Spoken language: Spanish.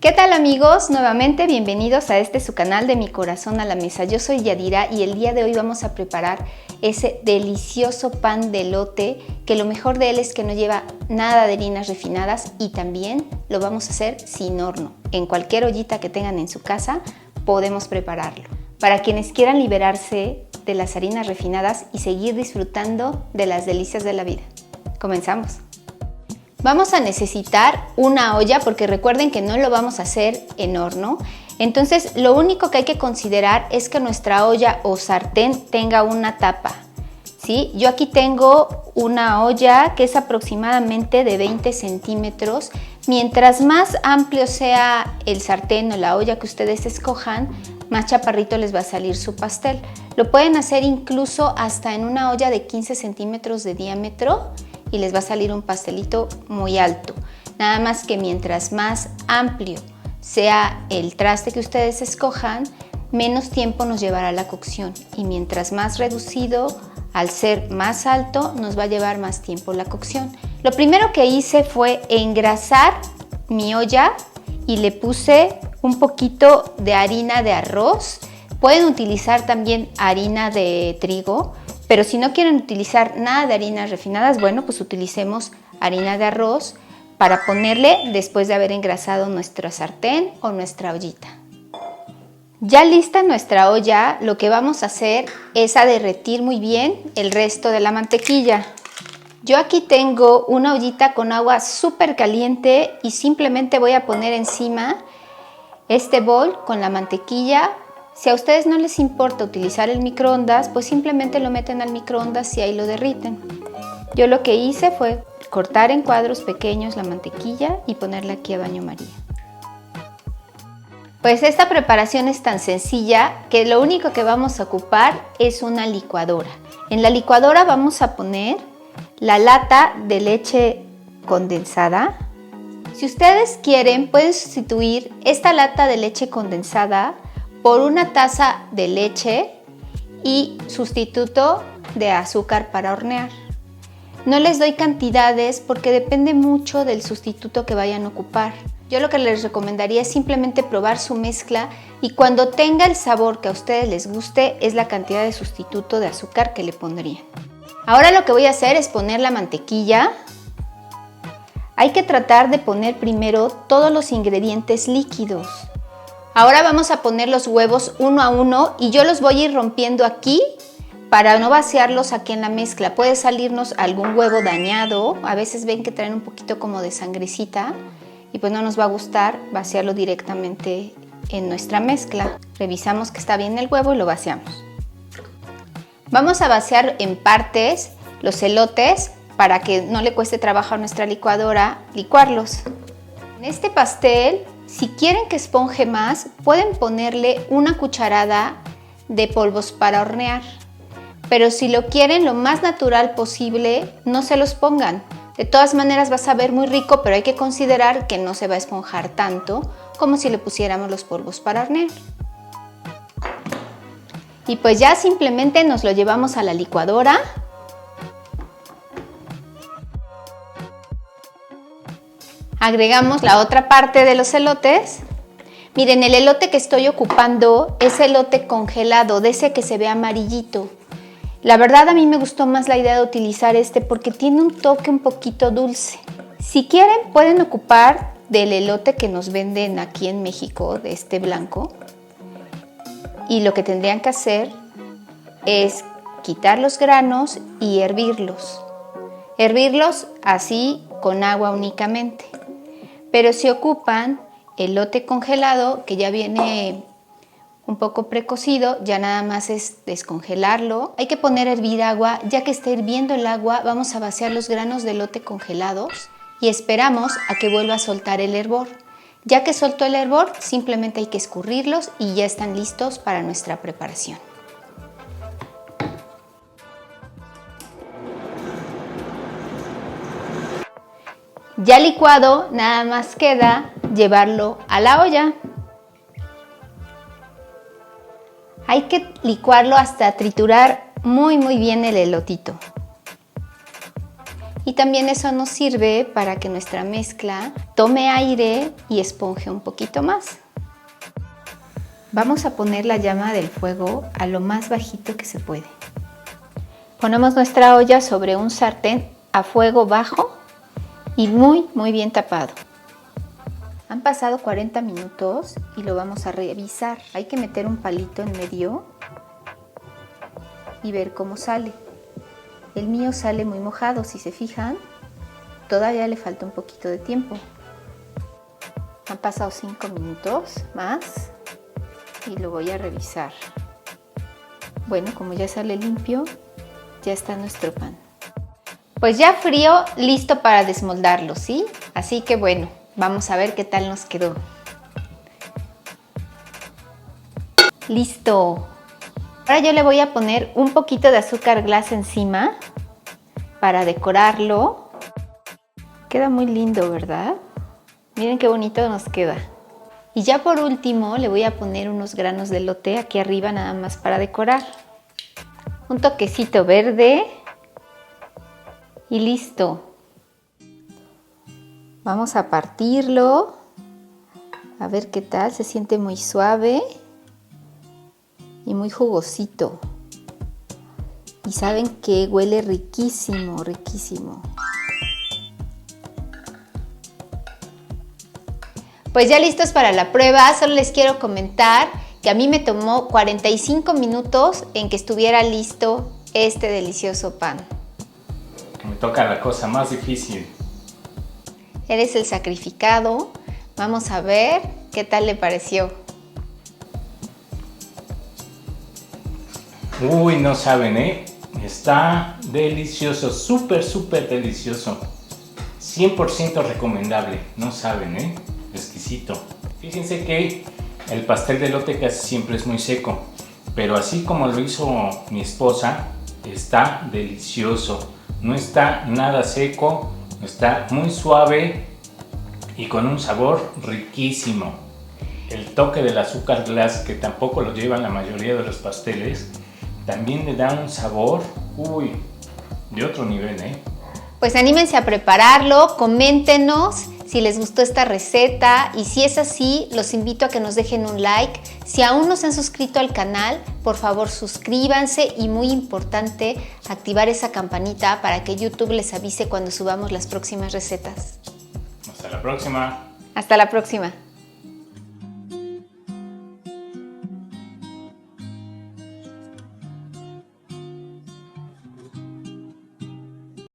¿Qué tal amigos? Nuevamente bienvenidos a su canal de Mi Corazón a la Mesa. Yo soy Yadira y el día de hoy vamos a preparar ese delicioso pan de elote que lo mejor de él es que no lleva nada de harinas refinadas y también lo vamos a hacer sin horno. En cualquier ollita que tengan en su casa podemos prepararlo. Para quienes quieran liberarse de las harinas refinadas y seguir disfrutando de las delicias de la vida. Comenzamos. Vamos a necesitar una olla porque recuerden que no lo vamos a hacer en horno. Entonces lo único que hay que considerar es que nuestra olla o sartén tenga una tapa, ¿sí? Yo aquí tengo una olla que es aproximadamente de 20 centímetros. Mientras más amplio sea el sartén o la olla que ustedes escojan, más chaparrito les va a salir su pastel. Lo pueden hacer incluso hasta en una olla de 15 centímetros de diámetro y les va a salir un pastelito muy alto. Nada más que mientras más amplio sea el traste que ustedes escojan, menos tiempo nos llevará la cocción. Y mientras más reducido, al ser más alto, nos va a llevar más tiempo la cocción. Lo primero que hice fue engrasar mi olla y le puse un poquito de harina de arroz. Pueden utilizar también harina de trigo, pero si no quieren utilizar nada de harinas refinadas, bueno, pues utilicemos harina de arroz para ponerle después de haber engrasado nuestra sartén o nuestra ollita. Ya lista nuestra olla, lo que vamos a hacer es a derretir muy bien el resto de la mantequilla. Yo aquí tengo una ollita con agua súper caliente y simplemente voy a poner encima este bol con la mantequilla. Si a ustedes no les importa utilizar el microondas, pues simplemente lo meten al microondas y ahí lo derriten. Yo lo que hice fue cortar en cuadros pequeños la mantequilla y ponerla aquí a baño María. Pues esta preparación es tan sencilla que lo único que vamos a ocupar es una licuadora. En la licuadora vamos a poner la lata de leche condensada. Si ustedes quieren, pueden sustituir esta lata de leche condensada por una taza de leche y sustituto de azúcar para hornear. No les doy cantidades porque depende mucho del sustituto que vayan a ocupar. Yo lo que les recomendaría es simplemente probar su mezcla y cuando tenga el sabor que a ustedes les guste es la cantidad de sustituto de azúcar que le pondrían. Ahora lo que voy a hacer es poner la mantequilla. Hay que tratar de poner primero todos los ingredientes líquidos. Ahora vamos a poner los huevos uno a uno y yo los voy a ir rompiendo aquí para no vaciarlos aquí en la mezcla. Puede salirnos algún huevo dañado, a veces ven que traen un poquito como de sangrecita y pues no nos va a gustar vaciarlo directamente en nuestra mezcla. Revisamos que está bien el huevo y lo vaciamos. Vamos a vaciar en partes los elotes para que no le cueste trabajo a nuestra licuadora licuarlos. En este pastel, si quieren que esponje más, pueden ponerle una cucharada de polvos para hornear. Pero si lo quieren lo más natural posible, no se los pongan. De todas maneras va a saber muy rico, pero hay que considerar que no se va a esponjar tanto como si le pusiéramos los polvos para hornear. Y pues ya simplemente nos lo llevamos a la licuadora. Agregamos la otra parte de los elotes. Miren, el elote que estoy ocupando es elote congelado, de ese que se ve amarillito. La verdad a mí me gustó más la idea de utilizar este porque tiene un toque un poquito dulce. Si quieren pueden ocupar del elote que nos venden aquí en México, de este blanco. Y lo que tendrían que hacer es quitar los granos y hervirlos. Hervirlos así con agua únicamente. Pero si ocupan elote congelado, que ya viene un poco precocido, ya nada más es descongelarlo. Hay que poner a hervir agua, ya que está hirviendo el agua, vamos a vaciar los granos de elote congelados y esperamos a que vuelva a soltar el hervor. Ya que soltó el hervor, simplemente hay que escurrirlos y ya están listos para nuestra preparación. Ya licuado, nada más queda llevarlo a la olla. Hay que licuarlo hasta triturar muy bien el elotito. Y también eso nos sirve para que nuestra mezcla tome aire y esponje un poquito más. Vamos a poner la llama del fuego a lo más bajito que se puede. Ponemos nuestra olla sobre un sartén a fuego bajo y muy bien tapado. Han pasado 40 minutos y lo vamos a revisar. Hay que meter un palito en medio y ver cómo sale. El mío sale muy mojado, si se fijan. Todavía le falta un poquito de tiempo. Han pasado 5 minutos más y lo voy a revisar. Bueno, como ya sale limpio, ya está nuestro pan. Pues ya frío, listo para desmoldarlo, ¿sí? Así que bueno, vamos a ver qué tal nos quedó. ¡Listo! Ahora yo le voy a poner un poquito de azúcar glass encima para decorarlo. Queda muy lindo, ¿verdad? Miren qué bonito nos queda. Y ya por último le voy a poner unos granos de elote aquí arriba nada más para decorar. Un toquecito verde y listo. Vamos a partirlo. A ver qué tal, se siente muy suave y muy jugosito. Y saben que huele riquísimo, riquísimo. Pues ya listos para la prueba, solo les quiero comentar que a mí me tomó 45 minutos en que estuviera listo este delicioso pan. Me toca la cosa más difícil. Eres el sacrificado. Vamos a ver qué tal le pareció. Uy, no saben, ¿eh? Está delicioso, súper delicioso. 100% recomendable, no saben, ¿eh? Exquisito. Fíjense que el pastel de elote casi siempre es muy seco, pero así como lo hizo mi esposa, está delicioso. No está nada seco, está muy suave y con un sabor riquísimo. El toque del azúcar glass, que tampoco lo llevan la mayoría de los pasteles, también le da un sabor, uy, de otro nivel, ¿eh? Pues anímense a prepararlo, coméntenos si les gustó esta receta y si es así, los invito a que nos dejen un like. Si aún no se han suscrito al canal, por favor suscríbanse y muy importante, activar esa campanita para que YouTube les avise cuando subamos las próximas recetas. Hasta la próxima. Hasta la próxima.